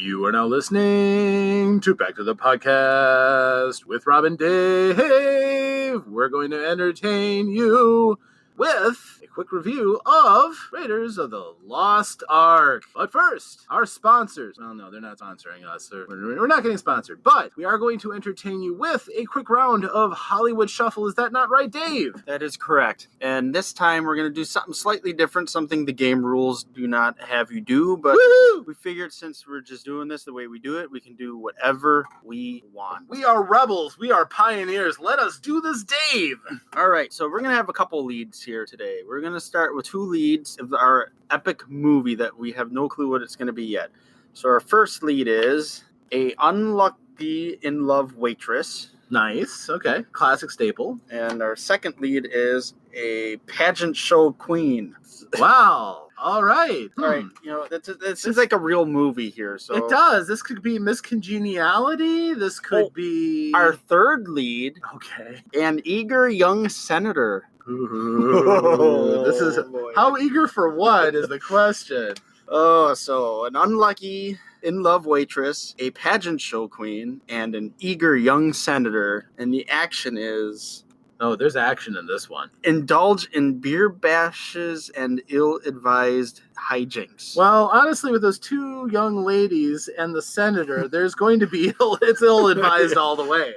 You are now listening to Back to the Podcast with Rob and Dave. We're going to entertain you with a quick review of Raiders of the Lost Ark. But first, our sponsors. Well, no, they're not sponsoring us. We're not getting sponsored. But we are going to entertain you with a quick round of Hollywood Shuffle. Is that not right, Dave? That is correct. And this time we're going to do something slightly different, something the game rules do not have you do. But Woo-hoo! We figured since we're just doing this the way we do it, we can do whatever we want. We are rebels. We are pioneers. Let us do this, Dave. All right, so we're going to have a couple leads here today. We're going to start with two leads of our epic movie that we have no clue what it's going to be yet. So our first lead is a unlucky in love waitress. Nice. Okay. Classic staple. And our second lead is a pageant show queen. Wow. All right. All right. You know, that seems like a real movie here. So it does. This could be Miss Congeniality. This could be our third lead. Okay. An eager young senator. Ooh, this is boy. How eager for what is the question. Oh, so an unlucky in-love waitress, a pageant show queen, and an eager young senator. And the action is... Oh, there's action in this one. Indulge in beer bashes and ill-advised hijinks. Well, honestly, with those two young ladies and the senator, there's going to be it's ill-advised all the way.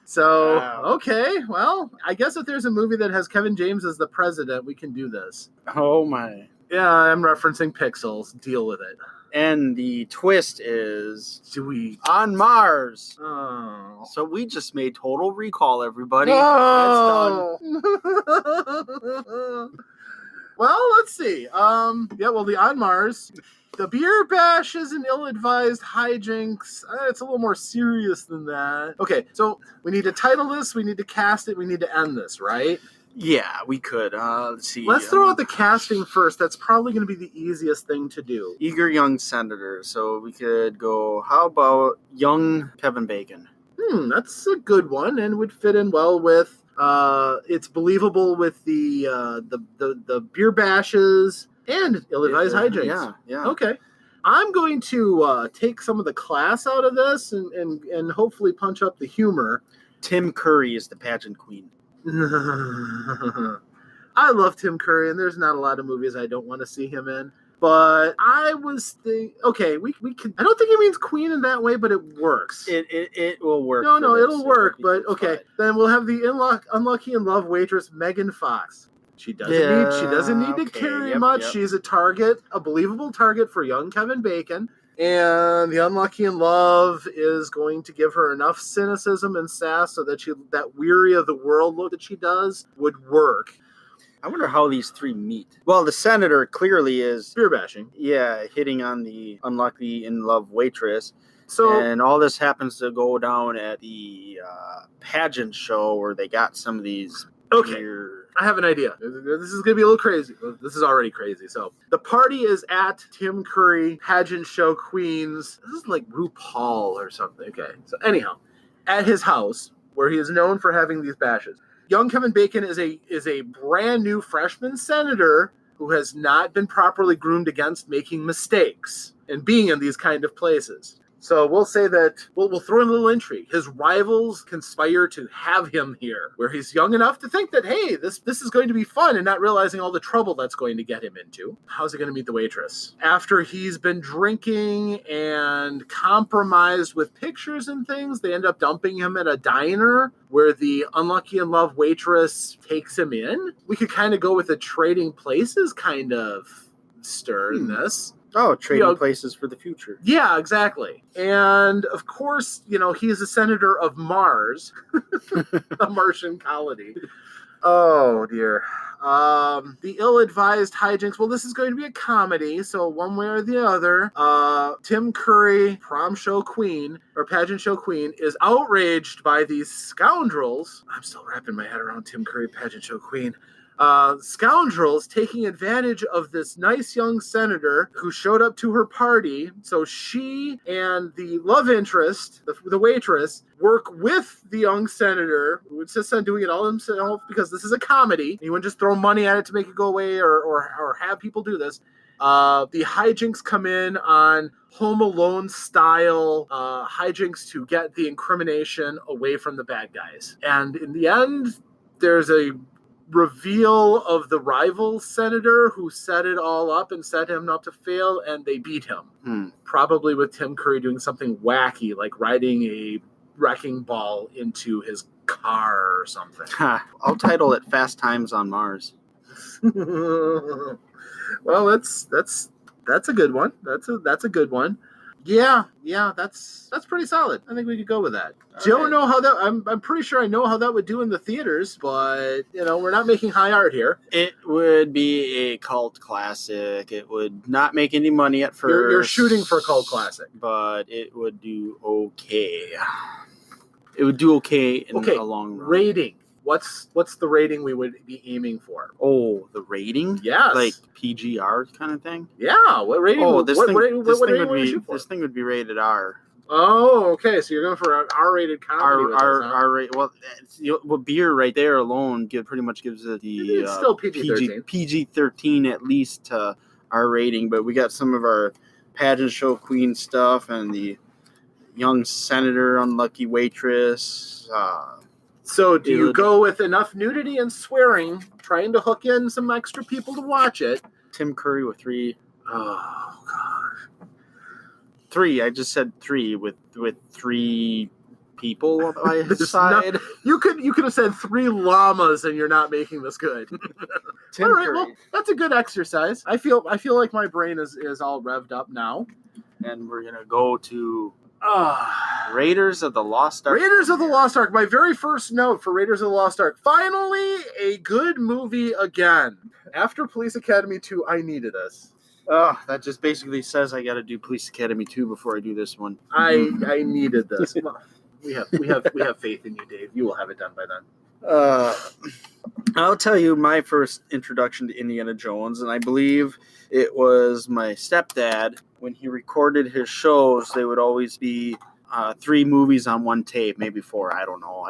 So, Wow. Okay, well, I guess if there's a movie that has Kevin James as the president, we can do this. Oh, my. Yeah, I'm referencing Pixels. Deal with it. And the twist is... Do we... on Mars. Oh. So we just made Total Recall, everybody. No. That's done. Well, let's see. The On Mars, the beer bashes and ill-advised hijinks. It's a little more serious than that. Okay, so we need to title this, we need to cast it, we need to end this, right? Yeah, we could. Let's see. Let's throw out the casting first. That's probably going to be the easiest thing to do. Eager young senator. So we could go, how about young Kevin Bacon? That's a good one and would fit in well with... it's believable with the beer bashes and ill-advised hijinks. Yeah. Okay. I'm going to take some of the class out of this and hopefully punch up the humor. Tim Curry is the pageant queen. I love Tim Curry, and there's not a lot of movies I don't want to see him in. But I was thinking, okay, we can. I don't think he means queen in that way, but it works. It will work. No, it'll work. But okay, then we'll have the unlucky in love waitress Megan Fox. She doesn't need to carry much. Yep. She's a believable target for young Kevin Bacon. And the unlucky in love is going to give her enough cynicism and sass so that that weary of the world look that she does would work. I wonder how these three meet. Well, the senator clearly is... beer bashing. Yeah, hitting on the unlucky in love waitress. So, and all this happens to go down at the pageant show where they got some of these... Okay, I have an idea. This is going to be a little crazy. This is already crazy. So, the party is at Tim Curry pageant show queens. This is like RuPaul or something. Okay, so anyhow, at his house, where he is known for having these bashes. Young Kevin Bacon is a brand new freshman senator who has not been properly groomed against making mistakes and being in these kind of places. So we'll say that we'll throw in a little intrigue. His rivals conspire to have him here, where he's young enough to think that, hey, this is going to be fun, and not realizing all the trouble that's going to get him into. How's he going to meet the waitress? After he's been drinking and compromised with pictures and things, they end up dumping him at a diner where the unlucky in love waitress takes him in. We could kind of go with a trading places kind of stir in this. Oh, trading places for the future. Yeah, exactly. And, of course, he's a senator of Mars, a Martian colony. Oh, dear. The ill-advised hijinks. Well, this is going to be a comedy, so one way or the other, Tim Curry, prom show queen, or pageant show queen, is outraged by these scoundrels. I'm still wrapping my head around Tim Curry, pageant show queen. Scoundrels taking advantage of this nice young senator who showed up to her party. So she and the love interest, the waitress, work with the young senator who insists on doing it all himself because this is a comedy. He wouldn't just throw money at it to make it go away or have people do this. The hijinks come in on Home Alone style hijinks to get the incrimination away from the bad guys. And in the end, there's a reveal of the rival senator who set it all up and set him up to fail, and they beat him. Probably with Tim Curry doing something wacky, like riding a wrecking ball into his car or something. I'll title it Fast Times on Mars. Well, that's a good one. That's a good one. Yeah, that's pretty solid. I think we could go with that. Don't know how that. I'm pretty sure I know how that would do in the theaters, but we're not making high art here. It would be a cult classic. It would not make any money at first. You're shooting for a cult classic, but it would do okay. It would do okay in the long run. Rating. What's the rating we would be aiming for? Oh, the rating? Yes. Like PGR kind of thing? Yeah. What rating? Oh, this thing would be rated R. Oh, okay. So you're going for an R-rated comedy. R-rated. Well, beer right there alone pretty much gives it the it's still PG-13. PG-13 at least to R rating. But we got some of our pageant show queen stuff and the young senator, unlucky waitress. So do you go with enough nudity and swearing, trying to hook in some extra people to watch it? Tim Curry with 3. Oh, gosh. 3. I just said 3 with 3 people by his side. You could have said 3 llamas, and you're not making this good. Tim all right, Curry. well, that's a good exercise. I feel like my brain is all revved up now. And we're gonna go to Raiders of the Lost Ark. Raiders of the Lost Ark. My very first note for Raiders of the Lost Ark. Finally, a good movie again. After Police Academy 2, I needed this. That just basically says I got to do Police Academy 2 before I do this one. I needed this. We have faith in you, Dave. You will have it done by then. I'll tell you my first introduction to Indiana Jones, and I believe it was my stepdad. When he recorded his shows, they would always be 3 movies on one tape, maybe 4. I don't know.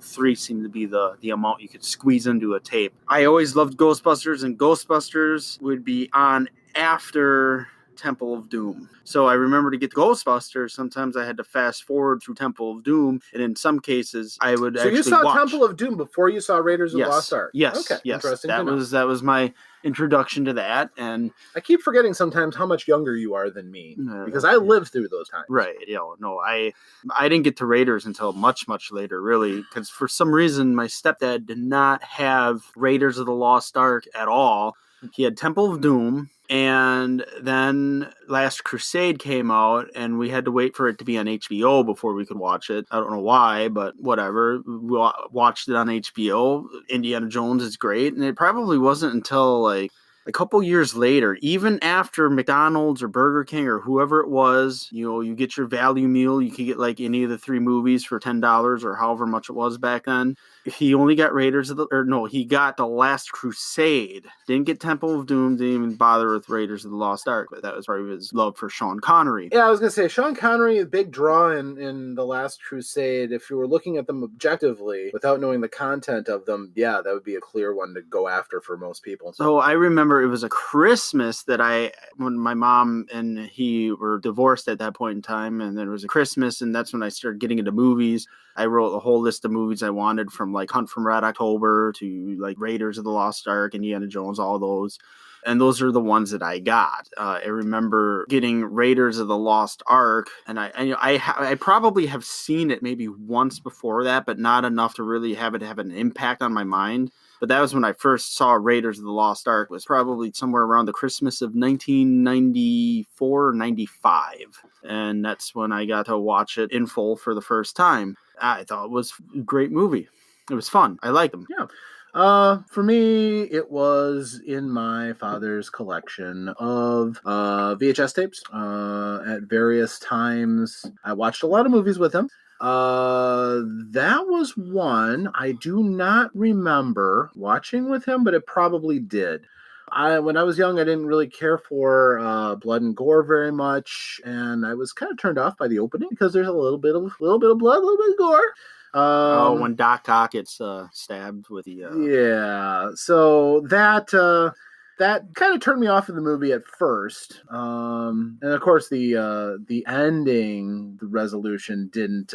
3 seemed to be the amount you could squeeze into a tape. I always loved Ghostbusters, and Ghostbusters would be on after Temple of Doom. So I remember to get to Ghostbusters, sometimes I had to fast forward through Temple of Doom, and in some cases I would actually watch. So you saw Temple of Doom before you saw Raiders of the Lost Ark? Yes. Okay. Yes. Interesting. That was my introduction to that, and I keep forgetting sometimes how much younger you are than me because I lived through those times. Right. I didn't get to Raiders until much later, really, because for some reason my stepdad did not have Raiders of the Lost Ark at all. He had Temple of Doom, and then Last Crusade came out, and we had to wait for it to be on HBO before we could watch it. I don't know why, but whatever. We watched it on HBO. Indiana Jones is great, and it probably wasn't until like a couple years later, even after McDonald's or Burger King or whoever it was, you get your value meal. You could get like any of the 3 movies for $10 or however much it was back then. He only got he got The Last Crusade. Didn't get Temple of Doom, didn't even bother with Raiders of the Lost Ark. But that was probably his love for Sean Connery. Yeah, I was going to say, Sean Connery, a big draw in The Last Crusade. If you were looking at them objectively, without knowing the content of them, yeah, that would be a clear one to go after for most people. So I remember it was a Christmas when my mom and he were divorced at that point in time, and then it was a Christmas, and that's when I started getting into movies. I wrote a whole list of movies I wanted, from like Hunt from Red October to like Raiders of the Lost Ark, Indiana Jones, all those. And those are the ones that I got. I remember getting Raiders of the Lost Ark, and I probably have seen it maybe once before that, but not enough to really have it have an impact on my mind. But that was when I first saw Raiders of the Lost Ark. It was probably somewhere around the Christmas of 1994 or 95. And that's when I got to watch it in full for the first time. I thought it was a great movie. It was fun. I liked them. Yeah. For me, it was in my father's collection of VHS tapes. At various times, I watched a lot of movies with him. That was one I do not remember watching with him, but it probably did. When I was young, I didn't really care for blood and gore very much, and I was kind of turned off by the opening because there's a little bit of blood, a little bit of gore. When Doc Ock gets stabbed with the yeah. So that that kind of turned me off of the movie at first. And of course the ending, the resolution didn't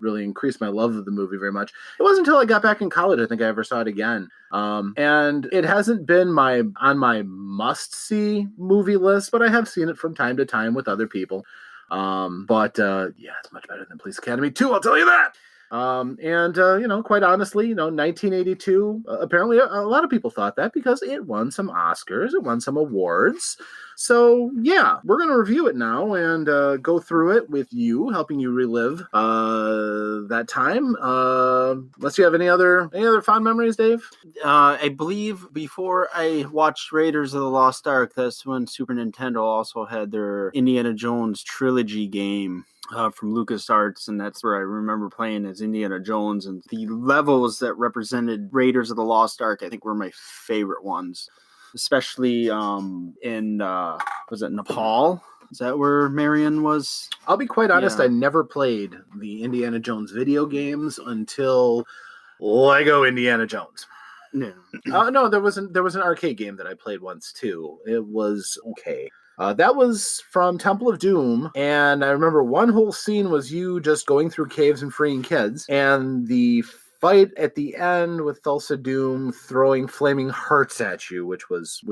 really increase my love of the movie very much. It wasn't until I got back in college I think I ever saw it again. And it hasn't been on my must-see movie list, but I have seen it from time to time with other people. But yeah, it's much better than Police Academy 2, I'll tell you that. Quite honestly, 1982, apparently a lot of people thought that because it won some Oscars, it won some awards. So yeah, we're going to review it now and go through it with you, helping you relive that time. Unless you have any other fond memories, Dave? I believe before I watched Raiders of the Lost Ark, that's when Super Nintendo also had their Indiana Jones trilogy game. From LucasArts, and that's where I remember playing as Indiana Jones, and the levels that represented Raiders of the Lost Ark I think were my favorite ones, especially in was it Nepal? Is that where Marion was? I'll be quite honest, Yeah. I never played the Indiana Jones video games until Lego Indiana Jones. No. No, there was an arcade game that I played once too. It was okay. That was from Temple of Doom, and I remember one whole scene was you just going through caves and freeing kids, and the fight at the end with Thulsa Doom throwing flaming hearts at you, which was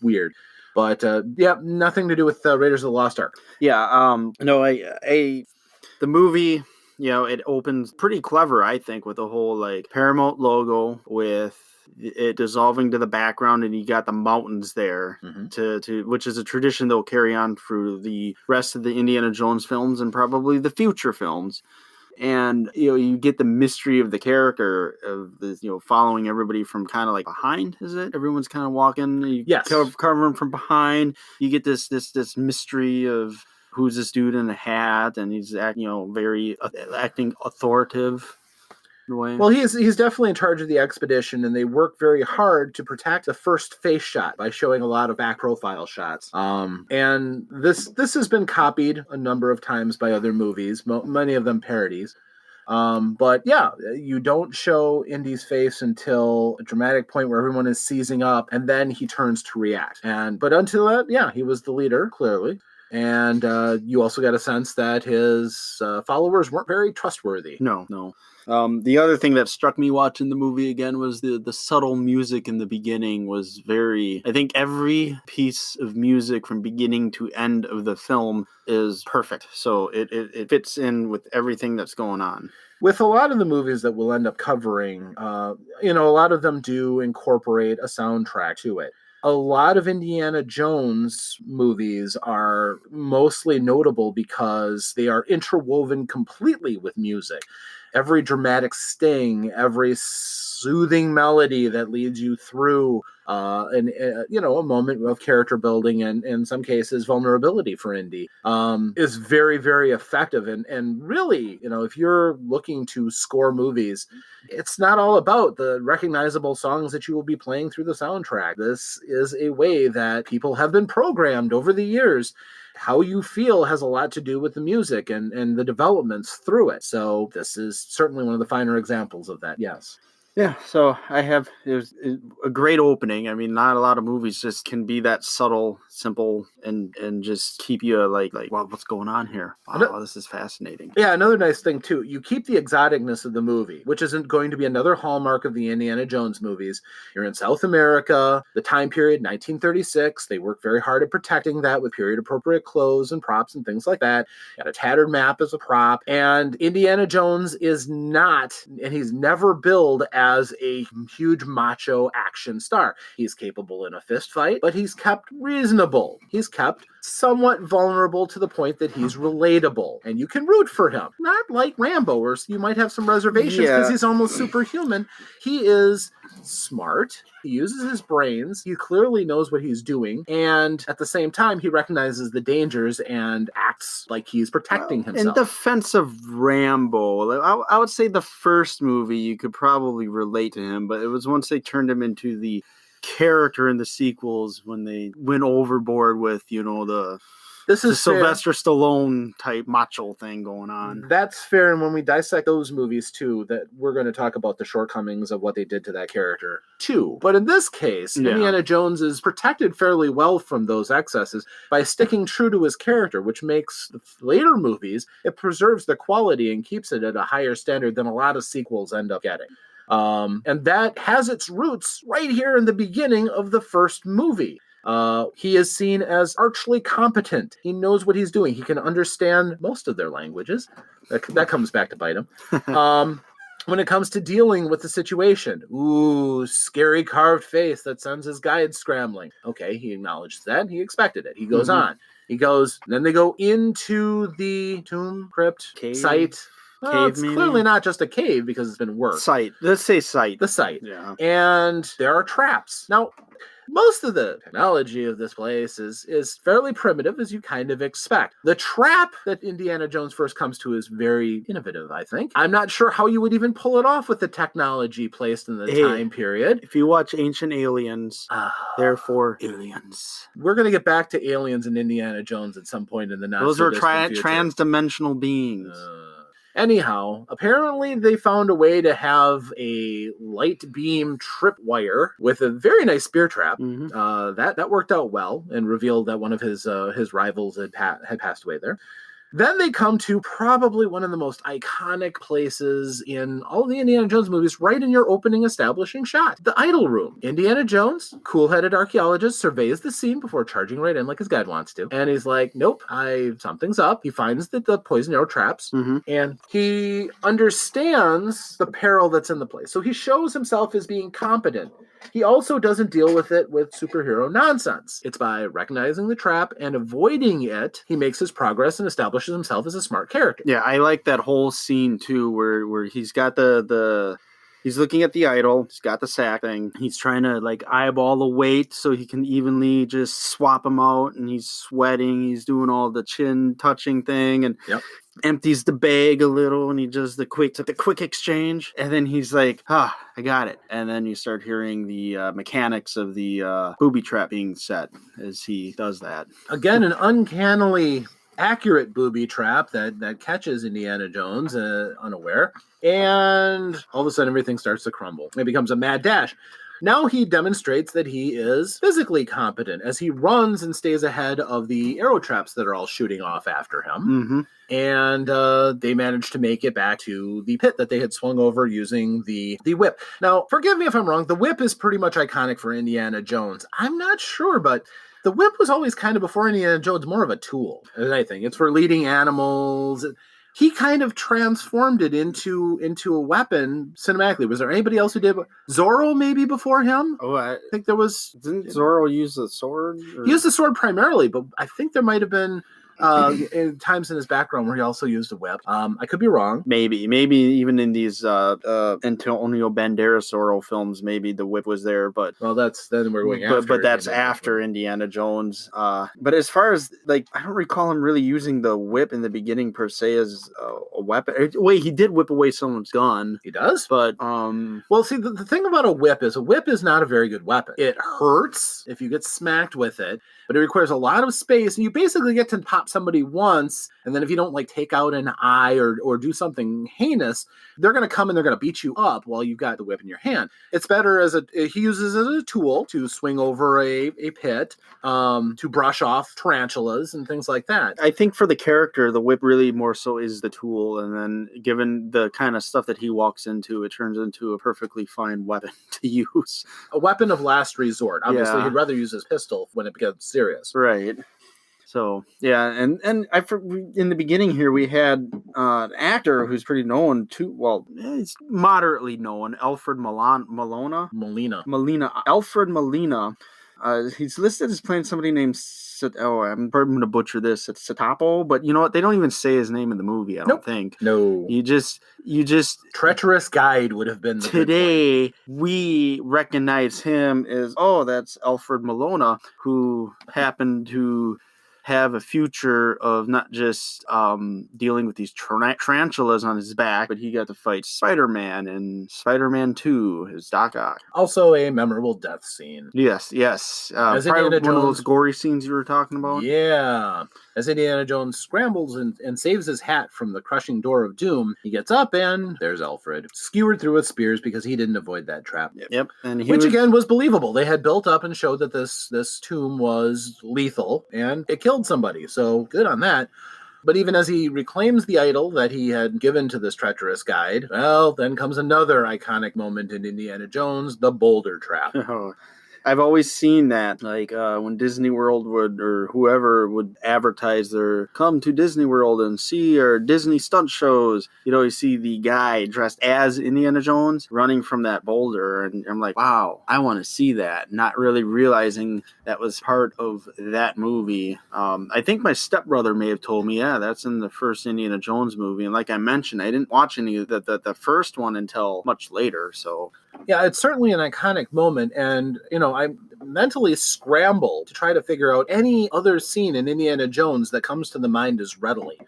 weird. But yeah, nothing to do with Raiders of the Lost Ark. Yeah, no, the movie, it opens pretty clever, I think, with the whole like Paramount logo with it dissolving to the background, and you got the mountains there to which is a tradition they'll carry on through the rest of the Indiana Jones films and probably the future films. And you get the mystery of the character of the following everybody from kind of like behind. Is it everyone's kind of walking? Yes, cover them from behind. You get this mystery of who's this dude in a hat, and he's acting authoritative. Way. Well, he's definitely in charge of the expedition, and they work very hard to protect the first face shot by showing a lot of back profile shots. And this has been copied a number of times by other movies, many of them parodies. But yeah, you don't show Indy's face until a dramatic point where everyone is seizing up, and then he turns to react. But until that, yeah, he was the leader, clearly. And you also got a sense that his followers weren't very trustworthy. No. The other thing that struck me watching the movie again was the subtle music in the beginning was very... I think every piece of music from beginning to end of the film is perfect. So it fits in with everything that's going on. With a lot of the movies that we'll end up covering, a lot of them do incorporate a soundtrack to it. A lot of Indiana Jones movies are mostly notable because they are interwoven completely with music. Every dramatic sting, every soothing melody that leads you through a moment of character building and in some cases vulnerability for Indy is very, very effective. And really, if you're looking to score movies, it's not all about the recognizable songs that you will be playing through the soundtrack. This is a way that people have been programmed over the years. How you feel has a lot to do with the music and the developments through it. So this is certainly one of the finer examples of that, yes. Yeah, so it was a great opening. I mean, not a lot of movies just can be that subtle, simple, and just keep you like, wow, what's going on here? Wow, this is fascinating. Yeah, another nice thing too, you keep the exoticness of the movie, which isn't going to be another hallmark of the Indiana Jones movies. You're in South America, the time period, 1936. They work very hard at protecting that with period-appropriate clothes and props and things like that. Got a tattered map as a prop. And Indiana Jones is not, and he's never billed as a huge macho action star. He's capable in a fist fight, but he's kept reasonable. He's kept somewhat vulnerable to the point that he's relatable, and you can root for him. Not like Rambo, where you might have some reservations because he's almost superhuman. He is smart. He uses his brains. He clearly knows what he's doing, and at the same time, he recognizes the dangers and acts like he's protecting himself. In defense of Rambo, I would say the first movie you could probably relate to him, but it was once they turned him into the character in the sequels when they went overboard with the This the is fair. Sylvester Stallone type macho thing going on. That's fair, and when we dissect those movies too, that we're going to talk about the shortcomings of what they did to that character too. But in this case, Yeah. Indiana Jones is protected fairly well from those excesses by sticking true to his character, which makes the later movies, it preserves the quality and keeps it at a higher standard than a lot of sequels end up getting. And that has its roots right here in the beginning of the first movie. He is seen as archly competent. He knows what he's doing. He can understand most of their languages. That comes back to bite him. When it comes to dealing with the situation, ooh, scary carved face that sends his guide scrambling. Okay, he acknowledges that. He expected it. He goes on. He goes, then they go into the tomb, crypt, Cave. Site. Well, it's Maybe? clearly not just a cave because it's been worked. Site. Let's say site. The site. Yeah. And there are traps. Now, most of the technology of this place is fairly primitive, as you kind of expect. The trap that Indiana Jones first comes to is very innovative, I think. I'm not sure how you would even pull it off with the technology placed in the time period. If you watch Ancient Aliens, therefore aliens. We're going to get back to aliens and Indiana Jones at some point in the Those are not-so-distant future. trans-dimensional beings. Anyhow, apparently they found a way to have a light beam tripwire with a very nice spear trap. Mm-hmm. That worked out well and revealed that one of his rivals had passed away there. Then they come to probably one of the most iconic places in all the Indiana Jones movies, right in your opening establishing shot, the Idol Room. Indiana Jones, cool-headed archaeologist, surveys the scene before charging right in like his guide wants to. And he's like, nope, something's up. He finds the poison arrow traps, and he understands the peril that's in the place. So he shows himself as being competent. He also doesn't deal with it with superhero nonsense. It's by recognizing the trap and avoiding it, he makes his progress and establishes himself as a smart character. Yeah, I like that whole scene too, where he's got he's looking at the idol, he's got the sack thing, he's trying to like eyeball the weight so he can evenly just swap them out, and he's sweating, he's doing all the chin touching thing, and empties the bag a little, and he does the quick exchange, and then he's like, I got it. And then you start hearing the mechanics of the booby trap being set as he does that. Again, an uncannily accurate booby trap that catches Indiana Jones unaware, and all of a sudden everything starts to crumble. It becomes a mad dash. Now he demonstrates that he is physically competent as he runs and stays ahead of the arrow traps that are all shooting off after him. And they manage to make it back to the pit that they had swung over using the whip. Now, forgive me if I'm wrong, the whip is pretty much iconic for Indiana Jones. I'm not sure, but the whip was always kind of, before Indiana Jones, more of a tool than anything. It's for leading animals. He kind of transformed it into a weapon cinematically. Was there anybody else who did? Zorro maybe before him? Oh, I think there was. Didn't Zorro use the sword? He used the sword primarily, but I think there might have been in times in his background where he also used a whip. I could be wrong. Maybe even in these Antonio Banderas Zorro films, maybe the whip was there. But then we're going after. But that's after Indiana Jones. But as far as like, I don't recall him really using the whip in the beginning per se as a weapon. Wait, he did whip away someone's gun. He does, but well, see, the thing about a whip is not a very good weapon. It hurts if you get smacked with it, but it requires a lot of space, and you basically get to pop somebody once, and then if you don't like take out an eye or do something heinous, they're going to come and they're going to beat you up while you've got the whip in your hand. It's better he uses it as a tool to swing over a pit, to brush off tarantulas and things like that. I think for the character, the whip really more so is the tool, and then given the kind of stuff that he walks into, it turns into a perfectly fine weapon to use. A weapon of last resort. Obviously, he'd rather use his pistol when it becomes serious. Right. So, yeah, and in the beginning here, we had an actor who's pretty known too. Well, he's moderately known, Alfred Molina. Alfred Molina. He's listed as playing somebody named I'm going to butcher this. It's Satapo, but you know what? They don't even say his name in the movie. I don't think. No. You just treacherous guide would have been the today. We recognize him as that's Alfred Molina, who happened to have a future of not just dealing with these tarantulas on his back, but he got to fight Spider-Man and Spider-Man 2 as Doc Ock. Also a memorable death scene. Yes. As Probably Indiana one of those Jones- gory scenes you were talking about. Yeah. As Indiana Jones scrambles and saves his hat from the crushing door of doom, he gets up and there's Alfred, skewered through with spears because he didn't avoid that trap. Yep. And Which again was believable. They had built up and showed that this tomb was lethal and it killed somebody. So good on that. But even as he reclaims the idol that he had given to this treacherous guide, well, then comes another iconic moment in Indiana Jones, the boulder trap. I've always seen that, like when Disney World would, or whoever would advertise their come to Disney World and see our Disney stunt shows, you'd always see the guy dressed as Indiana Jones running from that boulder. And I'm like, wow, I want to see that. Not really realizing that was part of that movie. I think my stepbrother may have told me, yeah, that's in the first Indiana Jones movie. And like I mentioned, I didn't watch any of the first one until much later. So yeah, it's certainly an iconic moment. And, I mentally scramble to try to figure out any other scene in Indiana Jones that comes to the mind as readily.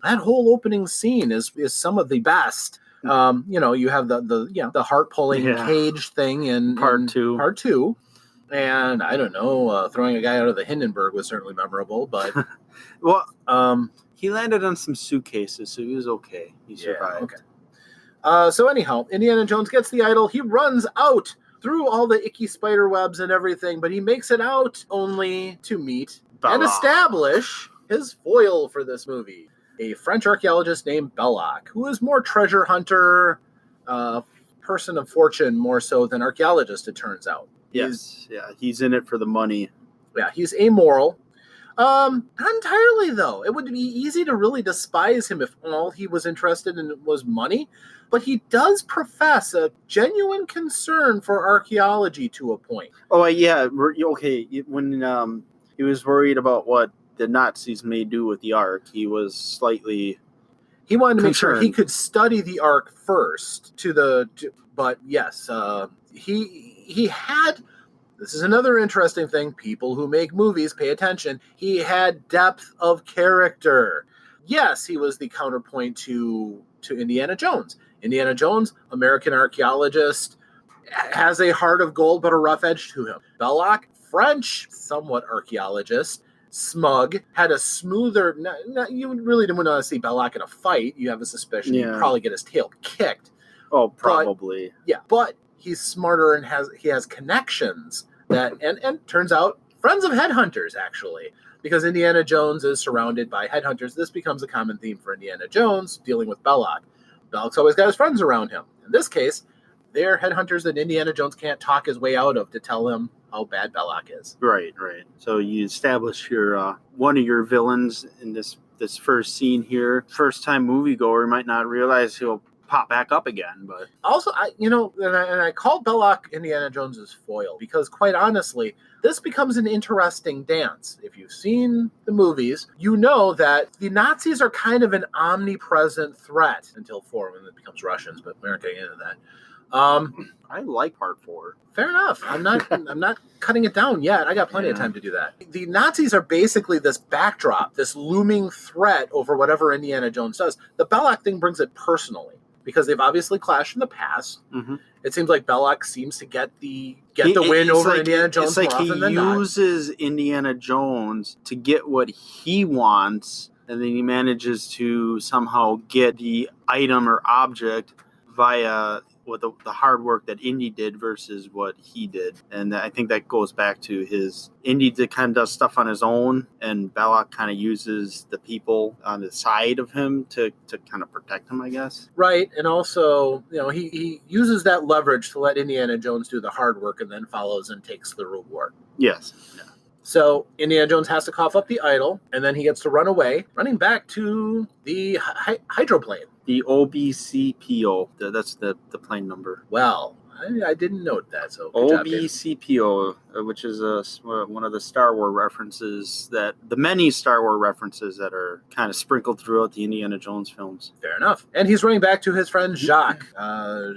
That whole opening scene is some of the best. You have the heart pulling cage thing in Part two. And I don't know, throwing a guy out of the Hindenburg was certainly memorable, but well, he landed on some suitcases, so he was okay. He survived. Okay. So anyhow, Indiana Jones gets the idol. He runs out through all the icky spider webs and everything, but he makes it out only to meet and establish his foil for this movie, a French archaeologist named Belloc, who is more treasure hunter, person of fortune more so than archaeologist, it turns out. He's in it for the money. Yeah, he's amoral. Not entirely, though. It would be easy to really despise him if all he was interested in was money, but he does profess a genuine concern for archaeology to a point. Oh, yeah. Okay. When he was worried about what the Nazis may do with the Ark, he was slightly He wanted to make sure concerned. he could study the Ark first but yes, he had... This is another interesting thing. People who make movies pay attention. He had depth of character. Yes, he was the counterpoint to Indiana Jones. Indiana Jones, American archaeologist, has a heart of gold but a rough edge to him. Belloc, French, somewhat archaeologist, smug, had a smoother... you really didn't want to see Belloc in a fight. You have a suspicion he'd probably get his tail kicked. Oh, probably. But he's smarter and he has connections that and turns out friends of headhunters, actually, because Indiana Jones is surrounded by headhunters. This becomes a common theme for Indiana Jones dealing with Belloc. Belloc's always got his friends around him. In this case, they're headhunters that Indiana Jones can't talk his way out of to tell him how bad Belloc is. Right. So you establish your one of your villains in this first scene here. First time moviegoer might not realize he'll pop back up again, but also I call Belloc Indiana Jones's foil because, quite honestly, this becomes an interesting dance. If you've seen the movies, you know that the Nazis are kind of an omnipresent threat until 4, when it becomes Russians, but we're not getting into that. I like part 4. Fair enough. I'm not cutting it down yet. I got plenty of time to do that. The Nazis are basically this backdrop, this looming threat over whatever Indiana Jones does. The Belloc thing brings it personally, because they've obviously clashed in the past. Mm-hmm. It seems like Belloc seems to get the win over Indiana Jones more often than not. He uses Indiana Jones to get what he wants, and then he manages to somehow get the item or object via the hard work that Indy did versus what he did. And I think that goes back to Indy kind of does stuff on his own, and Belloc kind of uses the people on the side of him to kind of protect him, I guess. Right. And also, he uses that leverage to let Indiana Jones do the hard work and then follows and takes the reward. Yes. Yeah. So Indiana Jones has to cough up the idol, and then he gets to run away, running back to the hydroplane. The OBCPO. That's the plane number. Well, I didn't note that. So OBCPO, which is one of the Star Wars references the many Star Wars references that are kind of sprinkled throughout the Indiana Jones films. Fair enough. And he's running back to his friend Jacques.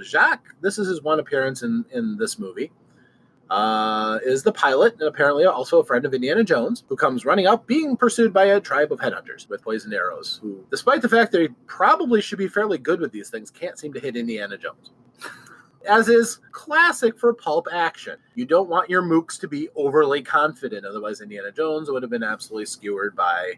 Jacques, this is his one appearance in this movie. is the pilot and apparently also a friend of Indiana Jones, who comes running up being pursued by a tribe of headhunters with poisoned arrows, who, despite the fact that he probably should be fairly good with these things, can't seem to hit Indiana Jones. As is classic for pulp action. You don't want your mooks to be overly confident, otherwise Indiana Jones would have been absolutely skewered by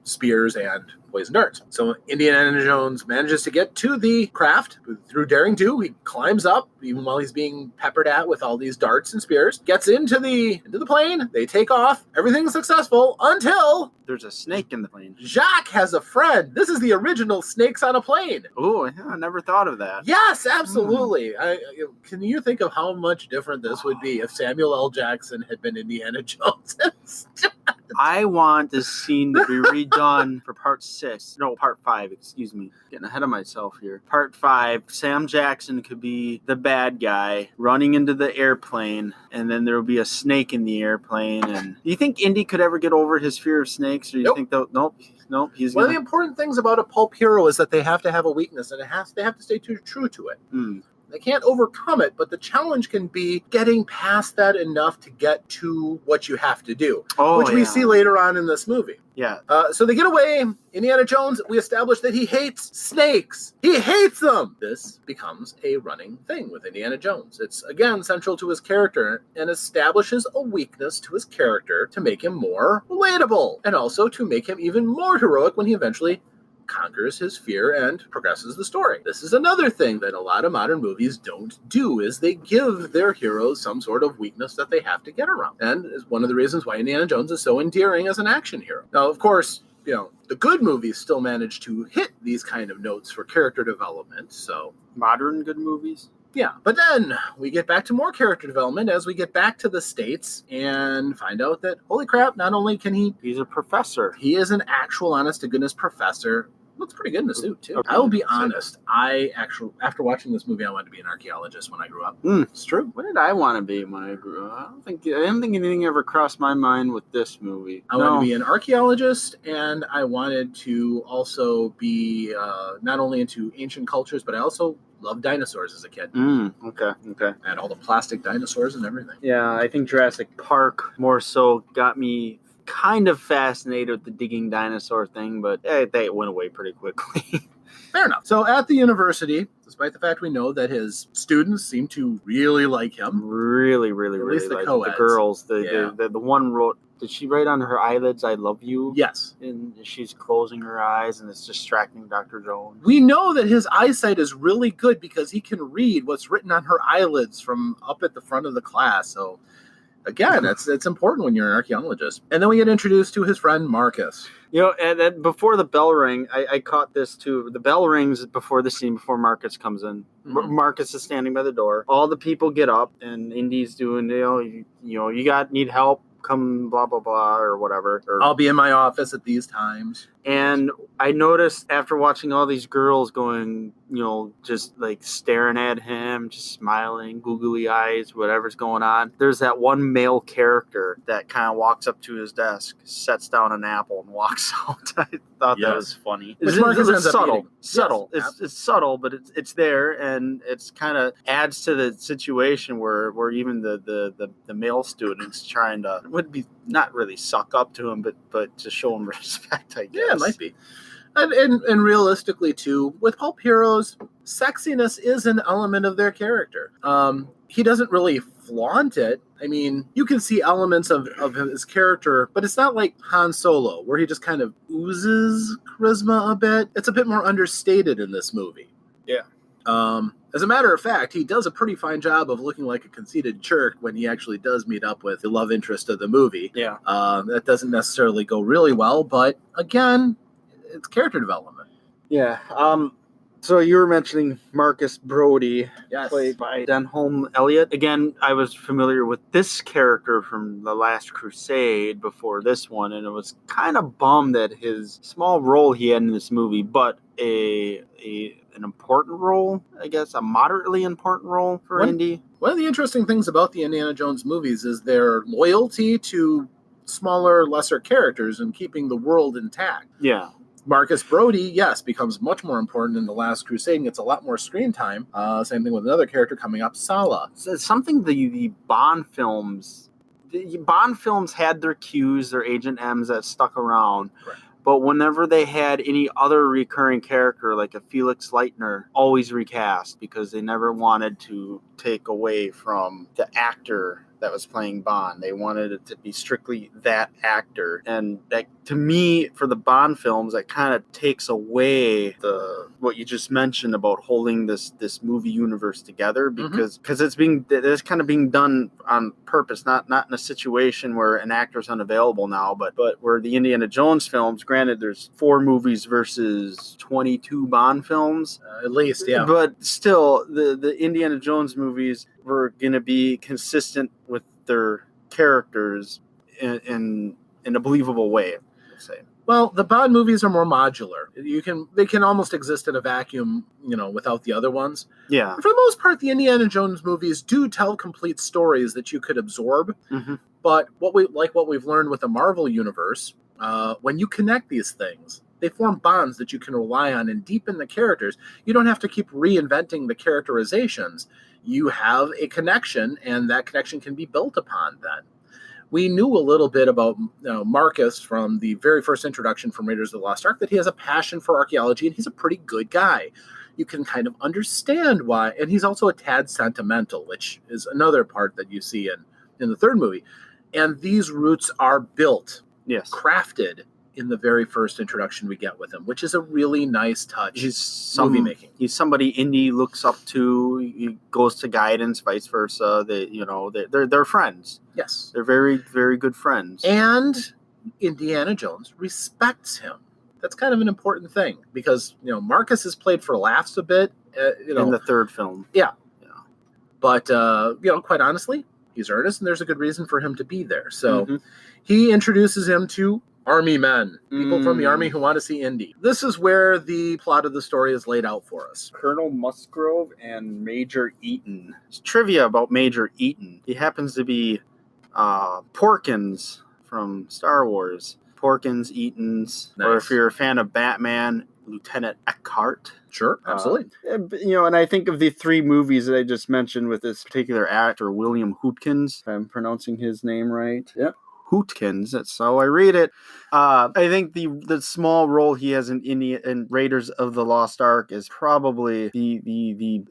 spears and poison darts. So Indiana Jones manages to get to the craft through daring do. He climbs up, even while he's being peppered at with all these darts and spears, gets into the plane, they take off, everything's successful until there's a snake in the plane. Jacques has a friend. This is the original Snakes on a Plane. Oh, I never thought of that. Yes, absolutely. Can you think of how much different this would be if Samuel L. Jackson had been Indiana Jones? I want this scene to be redone for part 5, excuse me. Getting ahead of myself here. Part 5, Sam Jackson could be the bad guy running into the airplane, and then there will be a snake in the airplane. And do you think Indy could ever get over his fear of snakes? Or do you think nope, he's One of the important things about a pulp hero is that they have to have a weakness, and they have to stay true to it. They can't overcome it, but the challenge can be getting past that enough to get to what you have to do, which we see later on in this movie. Yeah. So they get away. Indiana Jones, we established that he hates snakes. He hates them. This becomes a running thing with Indiana Jones. It's, again, central to his character and establishes a weakness to his character to make him more relatable and also to make him even more heroic when he eventually conquers his fear and progresses the story. This is another thing that a lot of modern movies don't do, is they give their heroes some sort of weakness that they have to get around. And is one of the reasons why Indiana Jones is so endearing as an action hero. Now, of course, the good movies still manage to hit these kind of notes for character development. So modern good movies? Yeah, but then we get back to more character development as we get back to the States and find out that, holy crap, not only can he's a professor. He is an actual honest-to-goodness professor. Looks pretty good in the suit, too. I will be honest. After watching this movie, I wanted to be an archaeologist when I grew up. It's true. What did I want to be when I grew up? I didn't think anything ever crossed my mind with this movie. I wanted to be an archaeologist, and I wanted to also be not only into ancient cultures, but I also loved dinosaurs as a kid. Okay. And all the plastic dinosaurs and everything. Yeah, I think Jurassic Park more so got me kind of fascinated with the digging dinosaur thing, but they went away pretty quickly. Fair enough. So at the university, despite the fact we know that his students seem to really like him. Really at least the like co-eds. The girls. The one wrote, did she write on her eyelids, "I love you"? Yes. And she's closing her eyes and it's distracting Dr. Jones. We know that his eyesight is really good because he can read what's written on her eyelids from up at the front of the class. So again, it's important when you're an archaeologist. And then we get introduced to his friend Marcus. And then before the bell rang, I caught this too. The bell rings before the scene, before Marcus comes in. Marcus is standing by the door. All the people get up, and Indy's doing, you need help, come blah, blah, blah, or whatever. I'll be in my office at these times. And I noticed after watching all these girls going, just like staring at him, just smiling, googly eyes, whatever's going on. There's that one male character that kind of walks up to his desk, sets down an apple, and walks out. I thought that was funny. It's subtle. Yes. It's subtle, but it's there, and it's kind of adds to the situation where even the male students trying to would be not really suck up to him, but to show him respect, I guess. Yeah, it might be. And realistically, too, with pulp heroes, sexiness is an element of their character. He doesn't really flaunt it. I mean, you can see elements of his character, but it's not like Han Solo, where he just kind of oozes charisma a bit. It's a bit more understated in this movie. Yeah. As a matter of fact, he does a pretty fine job of looking like a conceited jerk when he actually does meet up with the love interest of the movie. Yeah. That doesn't necessarily go really well, but again, it's character development. Yeah. So you were mentioning Marcus Brody, yes, played by Denholm Elliott. Again, I was familiar with this character from The Last Crusade before this one, and I was kind of bummed at his small role he had in this movie, but an important role, I guess, a moderately important role for Indy. One of the interesting things about the Indiana Jones movies is their loyalty to smaller, lesser characters and keeping the world intact. Yeah. Marcus Brody, yes, becomes much more important in The Last Crusade and gets a lot more screen time. Same thing with another character coming up, Sala. So it's something the Bond films. The Bond films had their Qs, their Agent M's that stuck around. Correct. But whenever they had any other recurring character, like a Felix Leitner, always recast because they never wanted to take away from the actor that was playing Bond. They wanted it to be strictly that actor. And that, to me, for the Bond films, that kind of takes away what you just mentioned about holding this movie universe together, because it's kind of being done on purpose, not in a situation where an actor's unavailable now, but where the Indiana Jones films, granted there's 4 movies versus 22 Bond films, At least, yeah. but still the Indiana Jones movies were going to be consistent with their characters in a believable way, let's say. Well, the Bond movies are more modular. They can almost exist in a vacuum, without the other ones. Yeah. For the most part, the Indiana Jones movies do tell complete stories that you could absorb. Mm-hmm. But what we've learned with the Marvel universe, when you connect these things, they form bonds that you can rely on and deepen the characters. You don't have to keep reinventing the characterizations. You have a connection, and that connection can be built upon then. We knew a little bit about Marcus from the very first introduction from Raiders of the Lost Ark, that he has a passion for archaeology, and he's a pretty good guy. You can kind of understand why, and he's also a tad sentimental, which is another part that you see in the third movie. And these roots are built, crafted in the very first introduction we get with him, which is a really nice touch. Movie making. He's somebody Indy looks up to. He goes to guidance, vice versa. They're friends. Yes, they're very, very good friends. And Indiana Jones respects him. That's kind of an important thing, because Marcus is played for laughs a bit. In the third film. Yeah. But quite honestly, he's earnest, and there's a good reason for him to be there. So he introduces him to Army men, people from the Army who want to see Indy. This is where the plot of the story is laid out for us. Colonel Musgrove and Major Eaton. It's trivia about Major Eaton. He happens to be Porkins from Star Wars. Porkins, Eaton's, nice. Or if you're a fan of Batman, Lieutenant Eckhart. Sure, absolutely. And I think of the 3 movies that I just mentioned with this particular actor, William Hootkins, if I'm pronouncing his name right. Yep. Hootkins, that's how I read it. I think the small role he has in Raiders of the Lost Ark is probably the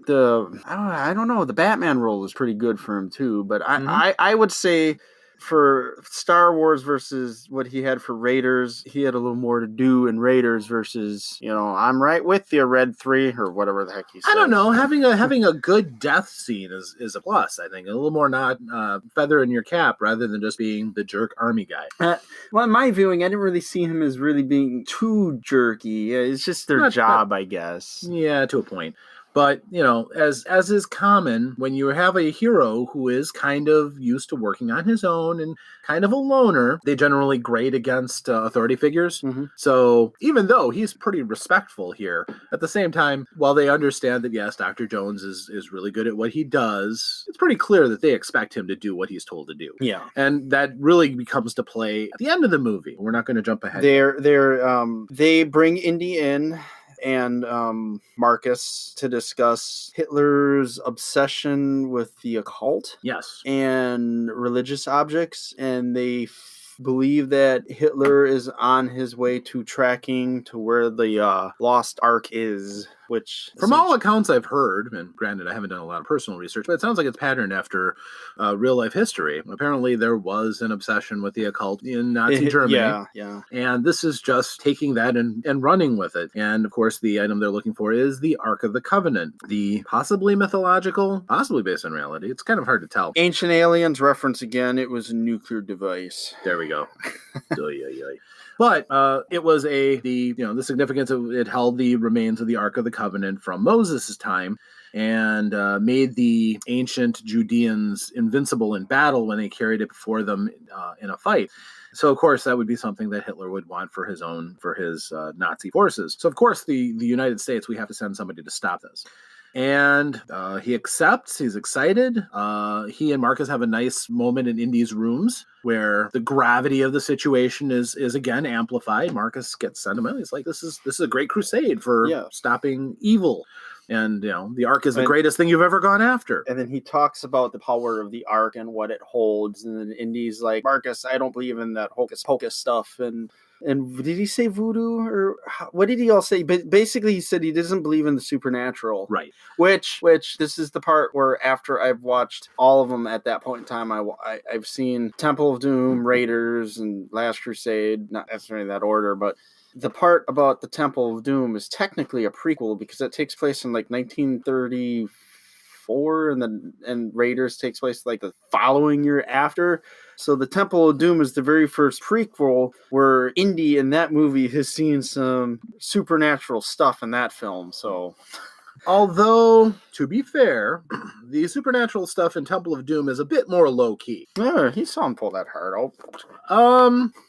I don't know, the Batman role is pretty good for him too, but I would say for Star Wars versus what he had for Raiders, he had a little more to do in Raiders versus, I'm right with you, Red 3, or whatever the heck he said. I don't know. Having a good death scene is a plus, I think. A little more not feather in your cap rather than just being the jerk army guy. Well, in my viewing, I didn't really see him as really being too jerky. It's just their job, I guess. Yeah, to a point. But, as is common, when you have a hero who is kind of used to working on his own and kind of a loner, they generally grade against authority figures. Mm-hmm. So even though he's pretty respectful here, at the same time, while they understand that, yes, Dr. Jones is really good at what he does, it's pretty clear that they expect him to do what he's told to do. Yeah. And that really becomes to play at the end of the movie. We're not going to jump ahead. They bring Indy in and Marcus to discuss Hitler's obsession with the occult. Yes. And religious objects, and they believe that Hitler is on his way to tracking to where the Lost Ark is, which from all accounts I've heard, and granted I haven't done a lot of personal research, but it sounds like it's patterned after real life history. Apparently there was an obsession with the occult in Nazi Germany. Yeah. And this is just taking that and running with it. And of course the item they're looking for is the Ark of the Covenant, the possibly mythological, possibly based on reality. It's kind of hard to tell. Ancient Aliens reference again. It was a nuclear device. There we go. But it was the significance of it held the remains of the Ark of the Covenant from Moses' time, and made the ancient Judeans invincible in battle when they carried it before them in a fight. So, of course, that would be something that Hitler would want for his Nazi forces. So, of course, the United States, we have to send somebody to stop this. And he accepts. He's excited. He and Marcus have a nice moment in Indy's rooms where the gravity of the situation is again amplified. Marcus gets sentimental. He's like, "This is a great crusade for stopping evil." And the Ark is the greatest thing you've ever gone after. And then he talks about the power of the Ark and what it holds. And then Indy's like, Marcus, I don't believe in that hocus pocus stuff. And did he say voodoo or what did he all say? But basically, he said he doesn't believe in the supernatural. Right. Which this is the part where after I've watched all of them at that point in time, I've seen Temple of Doom, Raiders, and Last Crusade. Not necessarily in that order, but the part about the Temple of Doom is technically a prequel because it takes place in like 1934, and Raiders takes place like the following year after. So the Temple of Doom is the very first prequel where Indy in that movie has seen some supernatural stuff in that film. So, although to be fair, the supernatural stuff in Temple of Doom is a bit more low key. Yeah, he saw him pull that heart out.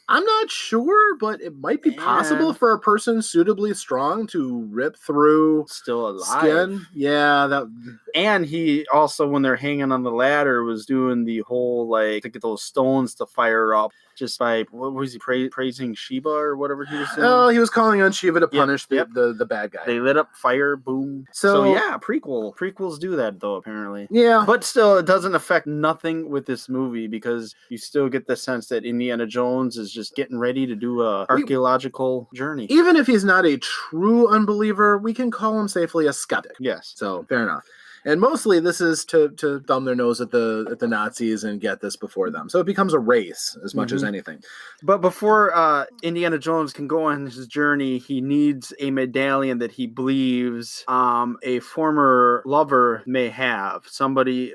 I'm not sure, but it might be possible for a person suitably strong to rip through still alive skin. Yeah, and he also, when they're hanging on the ladder, was doing the whole like to get those stones to fire up just by what was he praising Shiva or whatever he was doing? Oh, he was calling on Shiva to punish the bad guy. They lit up fire, boom. So yeah, prequels do that though apparently. Yeah, but still, it doesn't affect nothing with this movie because you still get the sense that Indiana Jones is just getting ready to do a archaeological journey. Even if he's not a true unbeliever, we can call him safely a skeptic. Yes. So fair enough. And mostly this is to thumb their nose at the Nazis and get this before them. So it becomes a race as much as anything. But before Indiana Jones can go on his journey, he needs a medallion that he believes a former lover may have. Somebody,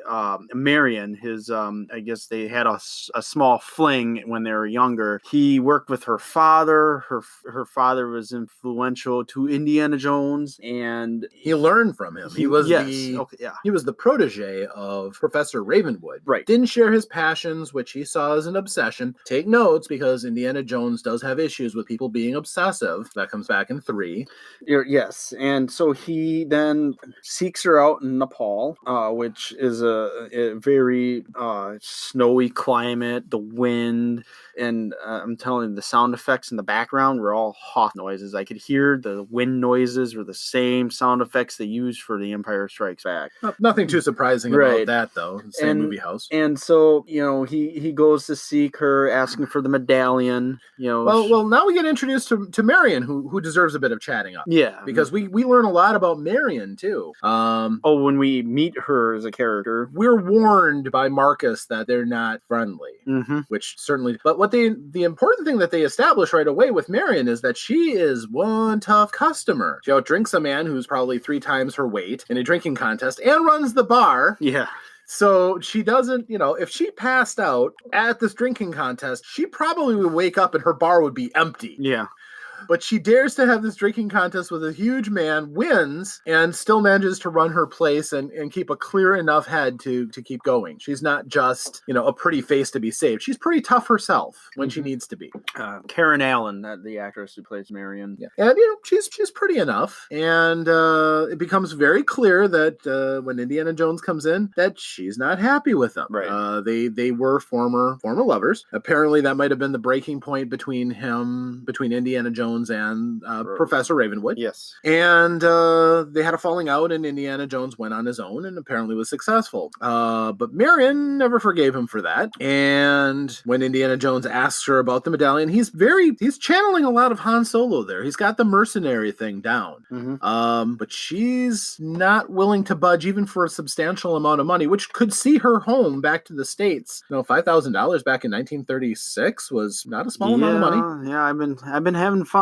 Marion, his, I guess they had a small fling when they were younger. He worked with her father. Her father was influential to Indiana Jones, and he learned from him. He was he was the protege of Professor Ravenwood. Right. Didn't share his passions, which he saw as an obsession. Take notes, because Indiana Jones does have issues with people being obsessive. That comes back in 3. Yes. And so he then seeks her out in Nepal, which is a very snowy climate, the wind, and I'm telling you, the sound effects in the background were all Hoth noises. I could hear the wind noises were the same sound effects they used for The Empire Strikes Back. Nothing too surprising about that, though. Same movie house. And so, he goes to seek her, asking for the medallion. Well, now we get introduced to Marion, who deserves a bit of chatting up. Yeah. Because we learn a lot about Marion, too. When we meet her as a character. We're warned by Marcus that they're not friendly. Mm-hmm. Which certainly... But what the important thing that they establish right away with Marion is that she is one tough customer. She outdrinks a man who's probably 3 times her weight in a drinking contest and runs the bar. Yeah. So she doesn't, if she passed out at this drinking contest, she probably would wake up and her bar would be empty. Yeah. But she dares to have this drinking contest with a huge man, wins, and still manages to run her place and keep a clear enough head to keep going. She's not just, a pretty face to be saved. She's pretty tough herself when she needs to be. Karen Allen, the actress who plays Marion. Yeah. And, she's pretty enough. And it becomes very clear that when Indiana Jones comes in, that she's not happy with them. Right. They were former lovers. Apparently that might have been the breaking point between Indiana Jones and Professor Ravenwood. Yes. And they had a falling out, and Indiana Jones went on his own and apparently was successful. But Marion never forgave him for that. And when Indiana Jones asks her about the medallion, he's channeling a lot of Han Solo there. He's got the mercenary thing down. Mm-hmm. But she's not willing to budge even for a substantial amount of money, which could see her home back to the States. $5,000 back in 1936 was not a small amount of money. Yeah, I've been having fun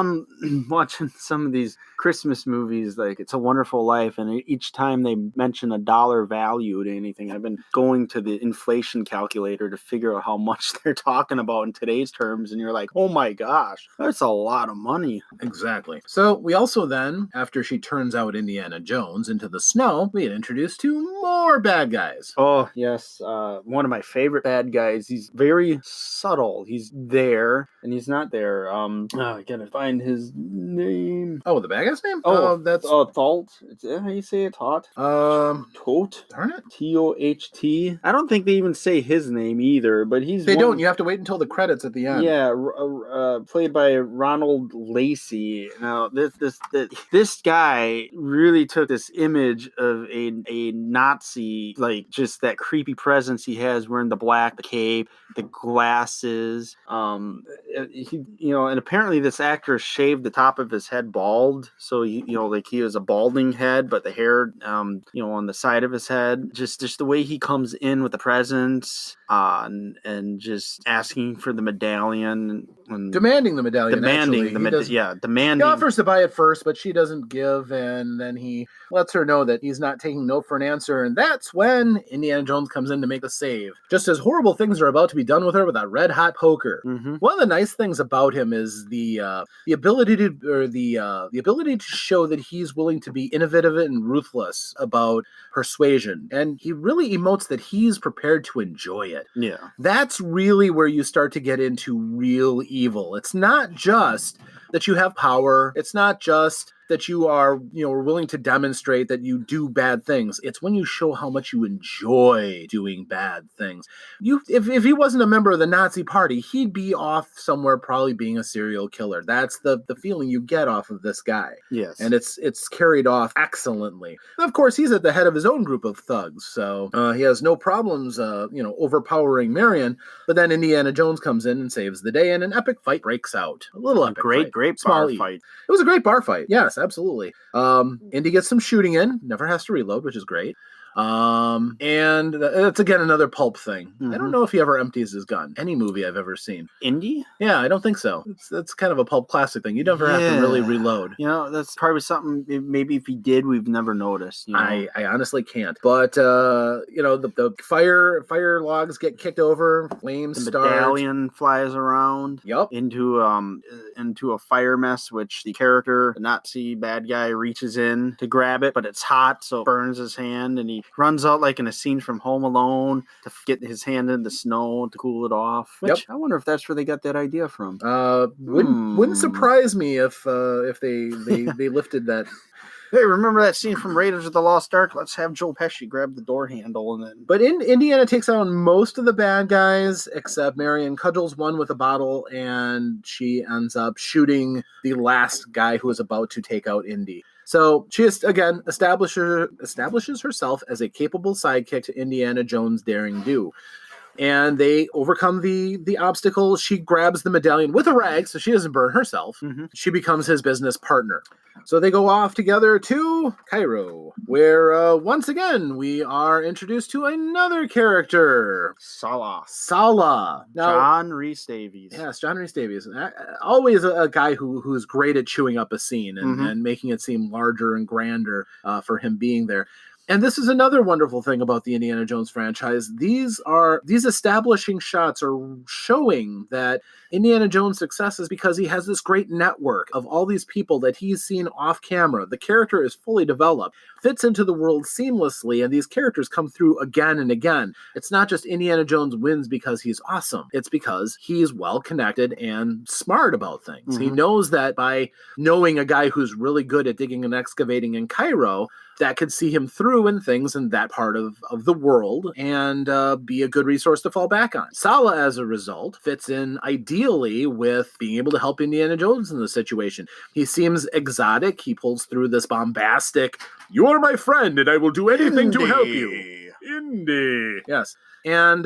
watching some of these Christmas movies like It's a Wonderful Life, and each time they mention a dollar value to anything, I've been going to the inflation calculator to figure out how much they're talking about in today's terms, and you're like, oh my gosh, that's a lot of money. Exactly. So we also then, after she turns out Indiana Jones into the snow, we get introduced to more bad guys. Oh yes, one of my favorite bad guys. He's very subtle. He's there and he's not there. I gotta find find his name. Oh, the bad guy's name? That's Thalt. Is that how you say it? Tot? Toht? Darn it. T-O-H-T. I don't think they even say his name either, but They don't. You have to wait until the credits at the end. Yeah, played by Ronald Lacey. Now, this guy really took this image of a Nazi, like just that creepy presence he has, wearing the black, the cape, the glasses. And apparently this actor shaved the top of his head bald, so he was a balding head, but the hair, on the side of his head, just the way he comes in with the presence, and just asking for the medallion and demanding the medallion. Demanding. He offers to buy it first, but she doesn't give, and then he lets her know that he's not taking no for an answer, and that's when Indiana Jones comes in to make the save. Just as horrible things are about to be done with her with a red hot poker. Mm-hmm. One of the nice things about him is the ability to show that he's willing to be innovative and ruthless about persuasion, and he really emotes that he's prepared to enjoy it. Yeah, that's really where you start to get into real evil. It's not just that you have power. It's not just that you are, willing to demonstrate that you do bad things. It's when you show how much you enjoy doing bad things. If he wasn't a member of the Nazi party, he'd be off somewhere probably being a serial killer. That's the feeling you get off of this guy. Yes. And it's carried off excellently. And of course, he's at the head of his own group of thugs, so he has no problems, overpowering Marion. But then Indiana Jones comes in and saves the day, and an epic fight breaks out. A little epic fight. Great bar fight. It was a great bar fight. Yes, absolutely. Indy gets some shooting in, never has to reload, which is great. And it's again another pulp thing. Mm-hmm. I don't know if he ever empties his gun. Any movie I've ever seen. Indy? Yeah, I don't think so. That's kind of a pulp classic thing. You never have to really reload. That's probably something. Maybe if he did, we've never noticed. I honestly can't. But the fire logs get kicked over. Flames start. The medallion flies around. Yep. Into a fire mess, which the character, the Nazi bad guy, reaches in to grab it, but it's hot, so it burns his hand, and he runs out like in a scene from Home Alone to get his hand in the snow to cool it off. Which I wonder if that's where they got that idea from. Wouldn't surprise me if they lifted that. Hey, remember that scene from Raiders of the Lost Ark? Let's have Joe Pesci grab the door handle and then. But Indiana takes on most of the bad guys, except Marion cudgels one with a bottle, and she ends up shooting the last guy who is about to take out Indy. So she is, again, establishes herself as a capable sidekick to Indiana Jones' daring do. And they overcome the obstacle. She grabs the medallion with a rag, so she doesn't burn herself. Mm-hmm. She becomes his business partner. So they go off together to Cairo, where once again we are introduced to another character, Sallah. Now, John Rhys Davies. Yes, John Rhys Davies. Always a guy who's great at chewing up a scene and making it seem larger and grander for him being there. And this is another wonderful thing about the Indiana Jones franchise. These establishing shots are showing that Indiana Jones' success is because he has this great network of all these people that he's seen off camera. The character is fully developed, fits into the world seamlessly, and these characters come through again and again. It's not just Indiana Jones wins because he's awesome. It's because he's well connected and smart about things. Mm-hmm. He knows that by knowing a guy who's really good at digging and excavating in Cairo, that could see him through in things in that part of the world and be a good resource to fall back on. Sallah, as a result, fits in ideally with being able to help Indiana Jones in the situation. He seems exotic. He pulls through this bombastic, "You are my friend and I will do anything to help you." Indy. Yes. And,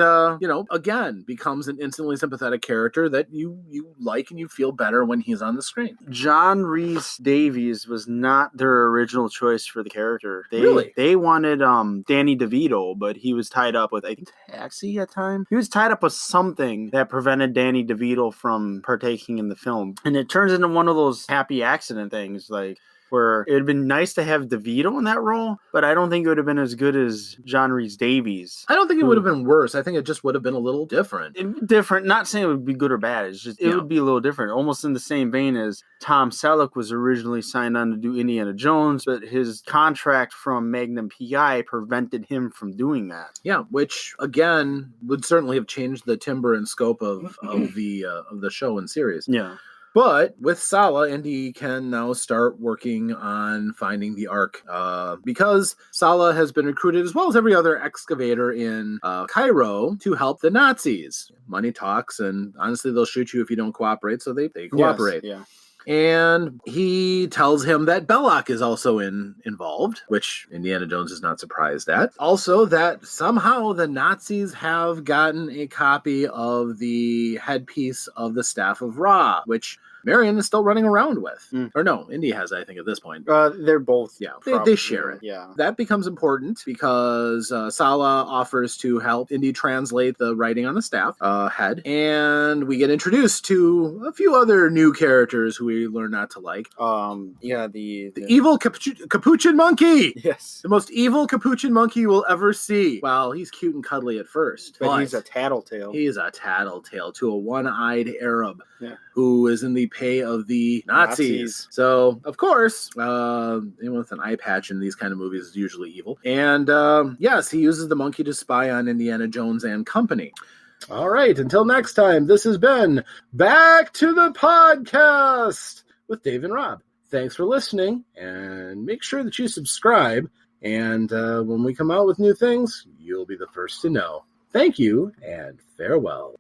again, becomes an instantly sympathetic character that you like and you feel better when he's on the screen. John Rhys Davies was not their original choice for the character. Really? They wanted Danny DeVito, but he was tied up with, I think, Taxi at the time. He was tied up with something that prevented Danny DeVito from partaking in the film. And it turns into one of those happy accident things, like, where it would have been nice to have DeVito in that role, but I don't think it would have been as good as John Rhys Davies. I don't think it would have been worse. I think it just would have been a little different. Not saying it would be good or bad. It's just, it would be a little different. Almost in the same vein as Tom Selleck was originally signed on to do Indiana Jones, but his contract from Magnum PI prevented him from doing that. Yeah, which, again, would certainly have changed the timbre and scope of the show and series. Yeah. But with Sala, Indy can now start working on finding the Ark because Sala has been recruited, as well as every other excavator in Cairo, to help the Nazis. Money talks, and honestly, they'll shoot you if you don't cooperate, so they cooperate. Yes, yeah. And he tells him that Belloc is also involved, which Indiana Jones is not surprised at. Also, that somehow the Nazis have gotten a copy of the headpiece of the Staff of Ra, which Marion is still running around with. Or no, Indy has, I think, at this point. They're both. Yeah, they share it. Yeah. That becomes important because Sala offers to help Indy translate the writing on the staff head. And we get introduced to a few other new characters who we learn not to like. The evil capuchin monkey! Yes. The most evil capuchin monkey you will ever see. Well, he's cute and cuddly at first. But he's a tattletale. He's a tattletale to a one-eyed Arab. Yeah. Who is in the pay of the Nazis. So, of course, anyone with an eye patch in these kind of movies is usually evil. And yes, he uses the monkey to spy on Indiana Jones and company. All right, until next time, this has been Back to the Podcast with Dave and Rob. Thanks for listening, and make sure that you subscribe. And when we come out with new things, you'll be the first to know. Thank you, and farewell.